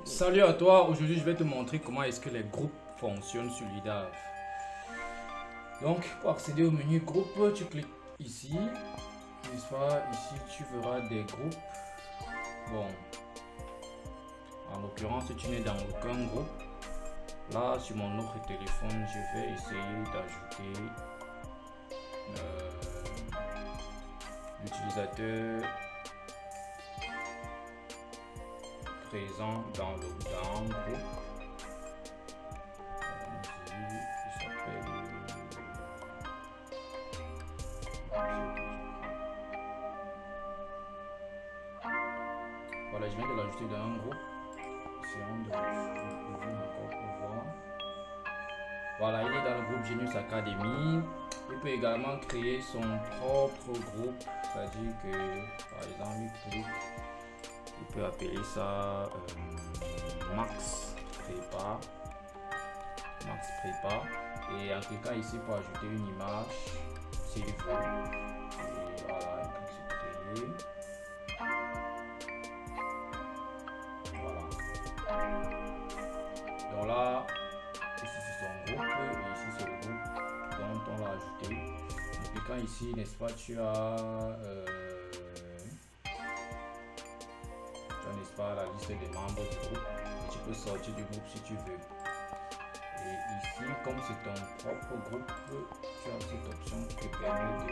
Salut à toi, aujourd'hui je vais te montrer comment est-ce que les groupes fonctionnent sur l'IDAV. Donc pour accéder au menu groupe, tu cliques ici, n'est-ce pas? Ici tu verras des groupes. Bon, en l'occurrence tu n'es dans aucun groupe. Là sur mon autre téléphone je vais essayer d'ajouter l'utilisateur présent dans le groupe. Il s'appelle voilà, je viens de l'ajouter dans un groupe. Essayons de l'ouvrir encore pour voir. Voilà, il est dans le groupe Genius Academy. Il peut également créer son propre groupe, c'est-à-dire que par exemple il peut appeler ça Max Prépa. Et en cliquant ici pour ajouter une image s'il veut. Et voilà, il clique sur créer. Voilà. Donc là, ici c'est son groupe et ici c'est le groupe dont on l'a ajouté. En cliquant ici, n'est-ce pas, tu as n'est-ce pas, la liste des membres du groupe et tu peux sortir du groupe si tu veux. Et ici, comme c'est ton propre groupe, tu as cette option qui te permet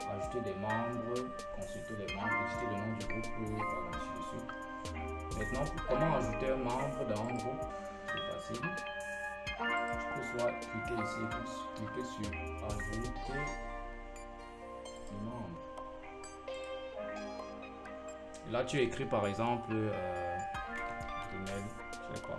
d'ajouter des membres, consulter les membres, éditer le nom du groupe, voilà, ainsi de suite. Maintenant, comment ajouter un membre dans un groupe? C'est facile. Tu peux soit cliquer ici, cliquer sur ajouter les membres. Là, tu écris par exemple Brunel, je sais pas.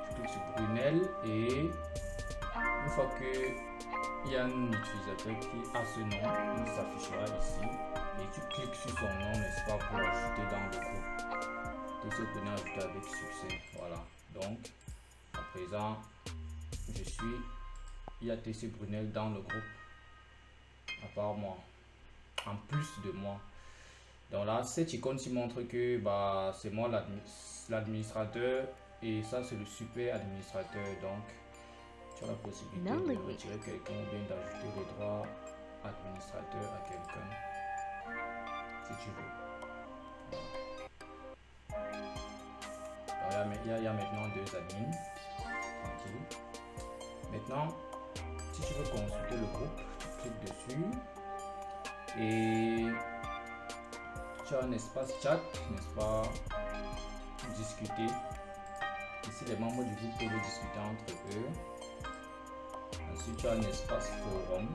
Tu cliques sur Brunel et une fois qu'il y a un utilisateur qui a ce nom, il s'affichera ici et tu cliques sur son nom, n'est-ce pas, pour l'ajouter dans le groupe. TC Brunel ajouté avec succès. Voilà. Donc, à présent, il y a TC Brunel dans le groupe, à part moi. En plus de moi. Donc là, cette icône-ci montre que bah, c'est moi l'administrateur et ça c'est le super administrateur. Donc tu as la possibilité de retirer quelqu'un ou bien d'ajouter les droits administrateurs à quelqu'un si tu veux. Donc, il y a maintenant deux admins. Tranquille. Maintenant, si tu veux consulter le groupe, tu cliques dessus. Et tu as un espace chat, n'est-ce pas, discuter. Ici, les membres du groupe peuvent discuter entre eux. Ensuite, tu as un espace forum,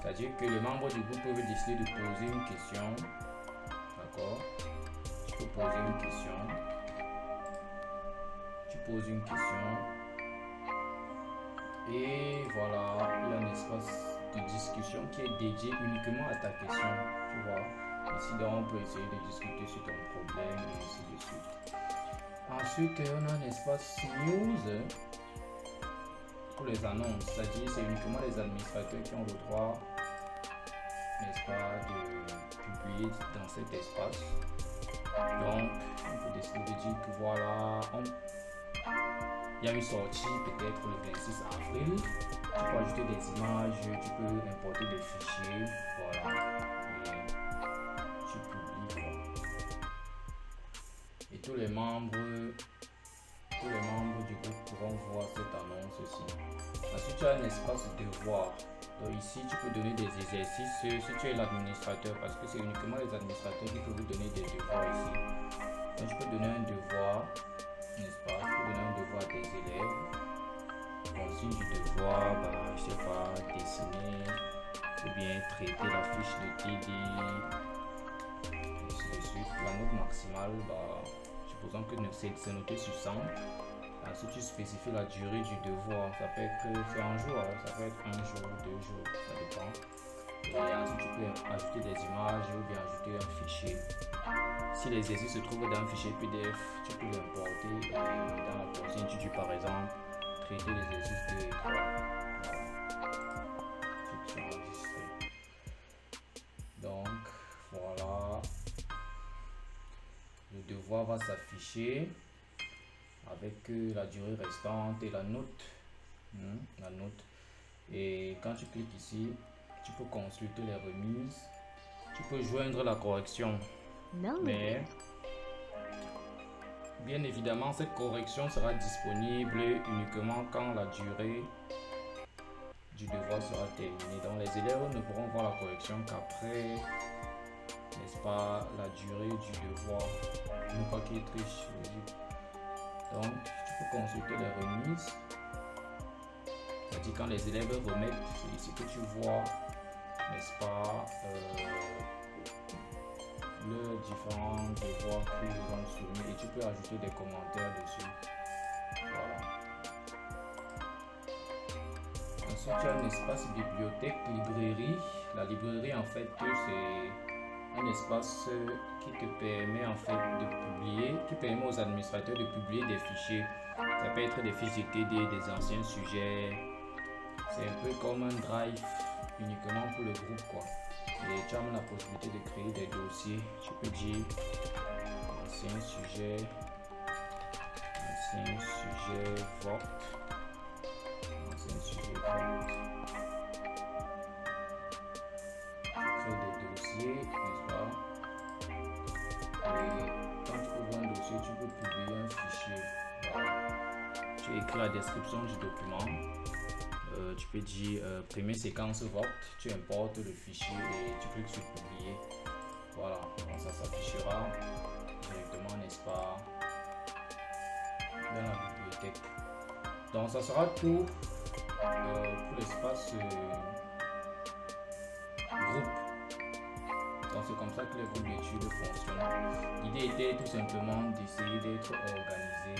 c'est-à-dire que les membres du groupe peuvent décider de poser une question. D'accord? Tu peux poser une question. Tu poses une question. Et voilà, il y a un espace de discussion qui est dédié uniquement à ta question, tu vois. Ici donc on peut essayer de discuter sur ton problème et ainsi de suite. Ensuite on a un espace news pour les annonces, c'est-à-dire c'est uniquement les administrateurs qui ont le droit, n'est-ce pas, de publier dans cet espace. Donc on peut décider de dire que voilà, il y a une sortie peut-être le 26 avril. Tu peux ajouter des images, tu peux importer des fichiers, voilà, et tu publies quoi. Et tous les membres du groupe pourront voir cette annonce aussi. Ensuite, tu as un espace devoir. Donc ici, tu peux donner des exercices si tu es l'administrateur, parce que c'est uniquement les administrateurs qui peuvent vous donner des devoirs ici. Donc, je peux donner un devoir, n'est-ce pas? Je peux donner un devoir à des élèves. Consigne du devoir, bah, je sais pas, dessiner ou bien traiter la fiche de TD, ainsi de suite. La note maximale, bah, supposons que c'est noté sur 100. Ensuite, tu spécifies la durée du devoir. Ça peut être fait en jour, ça peut être 1 jour, 2 jours, ça dépend. Et ensuite, tu peux ajouter des images ou bien ajouter un fichier. Si l'exercice se trouve dans un fichier PDF, tu peux l'importer dans la consigne. Tu dis par exemple traiter l'exercice de 3. Tu enregistré. Donc voilà. devoir va s'afficher avec la durée restante et la note. La note. Et quand tu cliques ici, tu peux consulter les remises. Tu peux joindre la correction. Mais bien évidemment, cette correction sera disponible uniquement quand la durée du devoir sera terminée. Donc les élèves ne pourront voir la correction qu'après, n'est-ce pas, la durée du devoir. Ne pas qu'ils trichent. Donc tu peux consulter les remises. C'est-à-dire quand les élèves remettent, c'est ici que tu vois, n'est-ce pas, les différents devoirs qu'ils ont soumis, et tu peux ajouter des commentaires dessus. Voilà. Ensuite, tu as un espace bibliothèque, librairie. La librairie, en fait, c'est un espace qui te permet en fait de publier, qui permet aux administrateurs de publier des fichiers. Ça peut être des fiches de TD, des anciens sujets. C'est un peu comme un drive uniquement pour le groupe, quoi. Et tu as la possibilité de créer des dossiers. Tu peux dire ancien sujet vote, ancien sujet vote. Tu crées des dossiers, n'est-ce pas? Et quand tu ouvres un dossier, tu peux publier un fichier. Voilà. Tu écris la description du document. Tu peux dire première séquence vote, tu importes le fichier et tu cliques sur publier. Voilà, donc ça s'affichera directement, n'est-ce pas, dans la bibliothèque. Donc ça sera tout pour l'espace groupe. Donc c'est comme ça que les groupes d'études fonctionnent. L'idée était tout simplement d'essayer d'être organisé